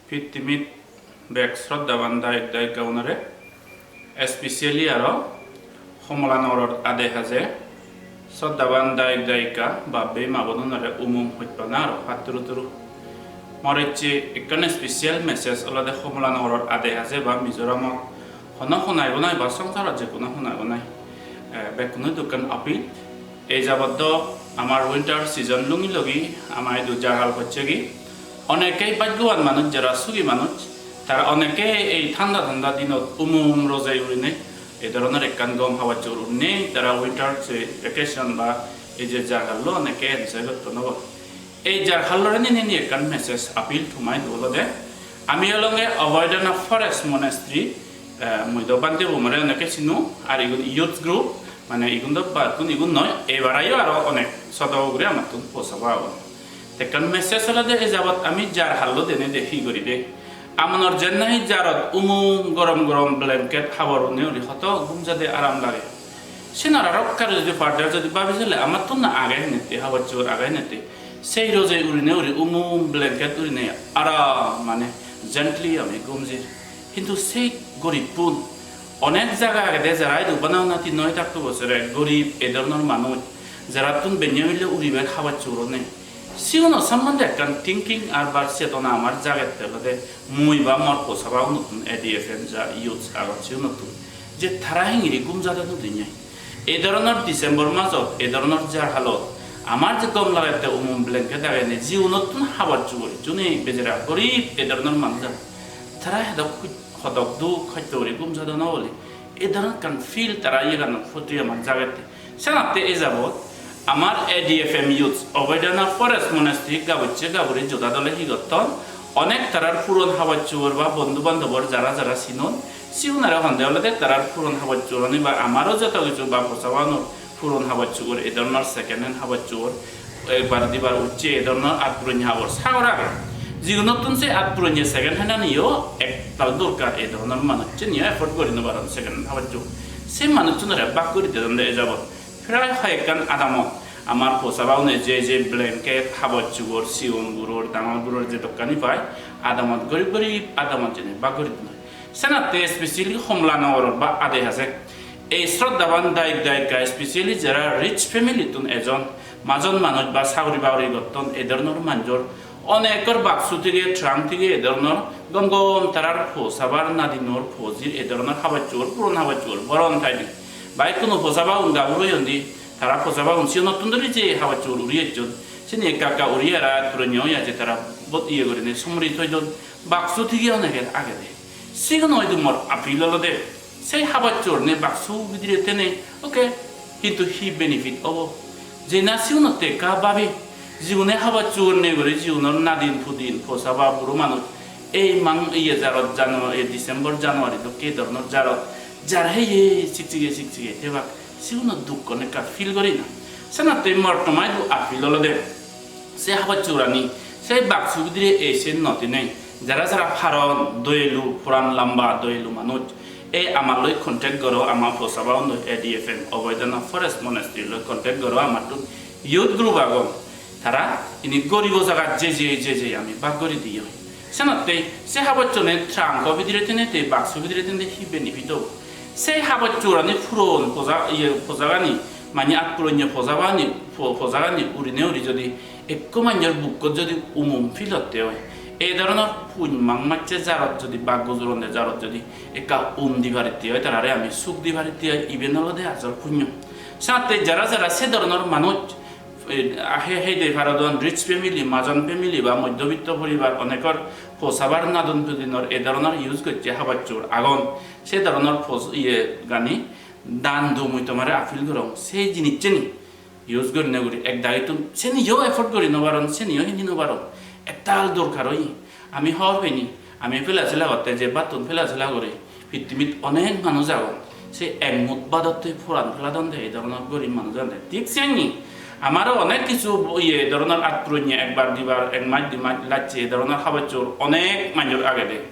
Fitimit bek শ্রদ্ধাবান দায়িক দায়িকা উনারে specially আরো সমলানগরত আদে হাজে শ্রদ্ধাবান দায়িক দায়িকা বা বে মাবনুনারে উমুম হইতপানা আরো হাতুরুতুরু মরেচে একখানে স্পেশাল মেসেজ অলদে সমলানগরত আদে হাজে বা মিজোরামত হন শুনাই বনাই বা সংসারত যে কোনো শুনাই বনাই বে কোনো দোকান আপিল এই যাবত আমার উইন্টার সিজন লুঙি লগি আমার দুজার হাল হচ্ছে কি অনেকেই ভাগ্যবান মানুষ যারা সুখী মানুষ তারা অনেকে এই ঠান্ডা ঠান্ডা দিনত উমুম রোজাই উড়িনে এই ধরনের একখান গম হাওয়া চোর উড়নে তারা উইন্টার যে ভ্যাকেশন বা এই যে জার হাল্লো অনেকে এনজয় করতে নব এই জার হাল্লোরে নিয়ে একখান মেসেজ আপিল ঠুমাই দোলো দে আমি অলঙ্গে অভয়ডান অফ ফরেস্ট মনেস্ট্রি মৈদবান্তি বুমারে অনেকে চিনো আর এগুলো ইউথ গ্রুপ মানে ইগুন বাতুন ইগুন নয় এবারাইও আরো অনেক সদগুড়ে আমার তুন পোষাবা তেকান মেসেজ হলে দে এই যাবত আমি জার হাল্লো দেনে দেখি করি দে আমনর জেন্নাহি জারত উমুম গরম গরম ব্ল্যাঙ্কেট খাবার নেউরি হত ঘুম যাতে আরাম লাগে সেনারা রক্ষার যদি ফার্দার যদি ভাবিছিলে আমার তো না আগে নিতে হাওয়ার চোর আগে নিতে সেই রোজে উড়ি নেউরি উমুম ব্ল্যাঙ্কেট উড়ি নে আরাম মানে জেন্টলি আমি ঘুমজির কিন্তু সেই গরিব পুন অনেক জায়গা আগে যারা বানাও না 9 বছরে গরিব এ ধরনের মানুষ যারা তুন বেঞ্জে হইলে উড়িবার খাবার চোর নেই সিওনো সম্বন্ধে একটা থিঙ্কিং আর বা চেতনা আমার জায়গাতে হলে মুই বা মর পোষাবাও নতুন এডিএফএম যা ইউথ আগছেও নতুন যে তারা হিঙিরি গুম যাতে নতুন এই ধরনের ডিসেম্বর মাসত এই ধরনের যার হালত আমার যে কম লাগাতে উমুম ব্ল্যাঙ্কেট আগে নেই জিও নতুন খাবার চুরি জুনে বেজেরা গরিব এই ধরনের মানুষ তারা হদক দুঃখ খাদ্য গুম যাতে না বলে এই ধরনের কান ফিল তারা ইয়ে গান ফটি আমার জায়গাতে সেনাতে এই যাবত আমার এডিএফএম ইউথ অবৈধানা ফরেস্ট মনেস্ট্রি গাবুচ্ছে গাবুরি যোদা দলে হিগতন অনেক তারার পুরন হাওয়ার চোর বা বন্ধু বান্ধবর যারা যারা চিনুন সিউনারা সন্দেহ হলে তারার পুরন হাওয়ার চোরনি বা আমারও যত কিছু বা পোষাবানোর পুরন হাওয়ার চোর এ ধরনের সেকেন্ড হ্যান্ড হাওয়ার চোর একবার দিবার উঠছে এ ধরনের আত্মরণী হাওয়ার সাগর আগে যিকোনো নতুন সে আত্মরণী সেকেন্ড হ্যান্ড নিয়েও একটাল দরকার এই ধরনের মানুষ নিয়ে এফোর্ড করে নেবার সেকেন্ড হ্যান্ড হাওয়ার চোর সেই মানুষজনেরা বাক করে দিতে যাবত প্রায় হয়কান আদামত আমার পোষাবাউনে যে ব্ল্যাঙ্কেট হাবর চুগর সিউন গুড়োর ডাঙর গুড়োর যে দোকানি পায় আদামত গরিব গরিব আদামত জেনে বা গরিব নয় সেনাতে স্পেশালি সমলানগর বা আদে আছে এই শ্রদ্ধাবান দায়িক দায়িকা স্পেশালি যারা রিচ ফ্যামিলি তুন এজন মাজন মানুষ বা চাকরি বাকরি গতন এ ধরনের মানুষের অনেকের বাক্সু থেকে ট্রাম থেকে এ ধরনের গম গম তারার পোষাবার নাদিনোর ফজির এ ধরনের হাবার চোর পুরন হাবার চোর বরণ থাইনি বাই কোনো পোষাবা উঙ্গাবুরই হন্দি তারা পোষাবা উনসি নতুন ধরে যে হাওয়া চোর উড়িয়েছেন সে নিয়ে কাকা উড়িয়ারা তুরনীয় আছে তারা বোধ ইয়ে করে নেই সমৃদ্ধ হইজন বাক্সু থেকে অনেকের আগে দেয় সেখানে হয়তো মর আপিল হলো দে সেই হাওয়া চোর নে বাক্সু বিদিরে তেনে ওকে কিন্তু হি বেনিফিট হব যে না সিউনতে কা ভাবে জীবনে হাওয়া চোর নেই করে জীবনের নাদিন ফুদিন পোষাবা বুড়ো মানুষ এই ইয়ে জারত জানুয়ারি ডিসেম্বর জানুয়ারি তো কে ধরনের জারত যারা হে শিখছিগে তেবাক সিউনো দুঃখ নেকা ফিল করি না সেনাতে মর্তমায় দু আপিল হলো দে সে হাবার চোরানি সেই বাক্সু ভিতরে এসে নতি নেই যারা যারা ফারন দইলু পুরান লম্বা দইলু মানুষ এই আমার লই কন্টেক্ট করো আমার পোষাবাও এডিএফএম অবৈধানা ফরেস্ট মনেস্ট্রি লই কন্টেক্ট করো আমার তো ইউথ গ্রুপ আগম তারা ইনি গরিব জায়গা যে আমি বাক করে দিয়ে হয় সেনাতে সে হাবার চলে ট্রাঙ্ক ভিতরে তেনে বাক্সু ভিতরে তেনে হি বেনিফিট হোক সেই হাবার চোরানি ফুরন ফজাগানি মানে আত্মরণ্য ফজাগানি উড়িনে উড়ি যদি একো মাঞ্জর বুকত যদি উমুম ফিলতে হয় এই ধরনের পুন মাংমাচ্ছে জারত যদি বাঘ গজরণ দে জারত যদি একা দিবারিতে হয় তারারে আমি সুখ দিবারিতে হয় ইভেন হলো দে আজর পুণ্য সাথে যারা যারা সে ধরনের মানুষ সেই ভারতন রিচ ফ্যামিলি মাজন ফ্যামিলি বা মধ্যবিত্ত পরিবার অনেকের পোষাবার নাদন দিনের এ ধরনের ইউজ করছে হাবার চোর আগন সে ধরনের ইয়ে গানি দান দুমুই তোমার আপিল করম সেই জিনিস চেনি ইউজ করি না করি এক দায়িত্ব সে নিজেও এফোর্ড করি নবারণ সে নিয়েও হিন্দি নবারণ একটাল দরকার হই আমি হওয়ার হইনি আমি ফেলাচেলা করতে যে বাতুন ফেলাচেলা করে পৃথিবীত অনেক মানুষ যাবো সে একমত বাদতে ফোরান ফেলাদন দেয় এই ধরনের গরিব মানুষ জানে ঠিক চেনি আমারও অনেক কিছু ইয়ে ধরনের আত্মরণ্য একবার দিবার এক মাস 2 মাস লাগছে এ ধরনের খাবার চোর অনেক মানুষের আগে দেয়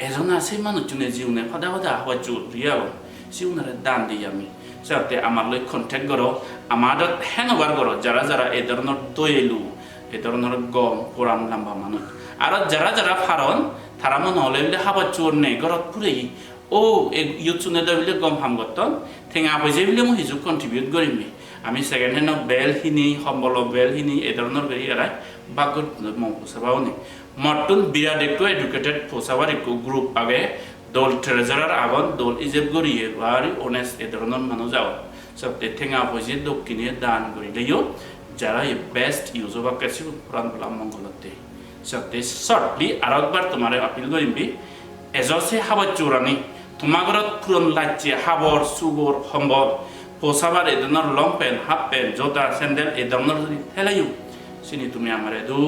এজন আছে মানুষজনের জীবনে সদা খাবার চোর রিয়াও জীবনের দান দিই আমি যাতে আমার লই কন্টেক্ট করো আমাদের হ্যানোভার করো যারা যারা এই ধরনের দইলু এই ধরনের গম পুরান লম্বা মানুষ আর যারা যারা ফারন তারা মনে হলে বলে হাবার চোর নেই ঘরত পুরেই ও ইউথ চুনে দেয় বলে গম হাম গতন ঠেঙা পয়সা বলে মই হিজুক কন্ট্রিবিউট করিমি আমি সেকেন্ড হ্যান্ড বেলখিনি সম্বল বেলখিনি এই ধরনের করি এরা বাগত মৌ পোসাবাও নেই মটন বিরাট একটু এডুকেটেড পোসাবার একটু গ্রুপ আগে দল ট্রেজারার আগত দল ইজেব গড়িয়ে বাড়ি অনেস্ট এই ধরনের মানুষ যাও সব ঠেঙা পয়সা দক্ষিণে দান করিলেও যারা বেস্ট ইউজ বা কাছে পুরান বলা মঙ্গলতে সত্যি শর্টলি আর একবার তোমার আপিল করিবি এজসে হাবার চোরানি তোমার ঘরত পুরন লাচ্ছি হাবর সুগর সম্বর পোসাবার এই ধরনের লং প্যান্ট হাফ প্যান্ট জোতা স্যান্ডেল এই ধরনের যদি ফেলাইও চিনি তুমি আমার এদু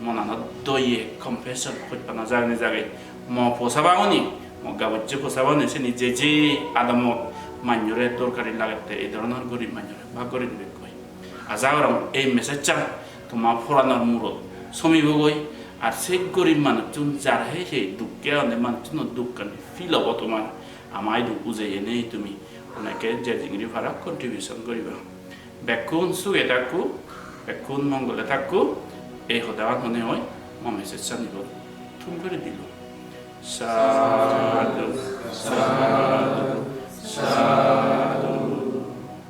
মনানত দইয়ে কম্পেশন করতে না জানি জাগে ম পোসাবাওনি ম গাবজ্জে পোসাবাওনি চিনি যে যে আদামত মান্যরে দরকারি লাগাতে এই ধরনের গরিব মান্যরে ভাগ করে দিবে কই আজাগরম এই মেসেজ চান তোমার ফোরানোর মূরত সমিব গই আর সেই গরিব মানুষজন যার হে সেই দুঃখে অনেক মানুষজন দুঃখ ফিল হব তোমার আমায় দুঃখ বুঝাই এনেই তুমি অনেকে যে জিংরি ভাড়া কন্ট্রিবিউশন করিবা বেকুন সুগে থাকু বেকুন মঙ্গলে থাকু এই সদান মনে হয় মই মেসেজ নিব থুম করে দিল সাধু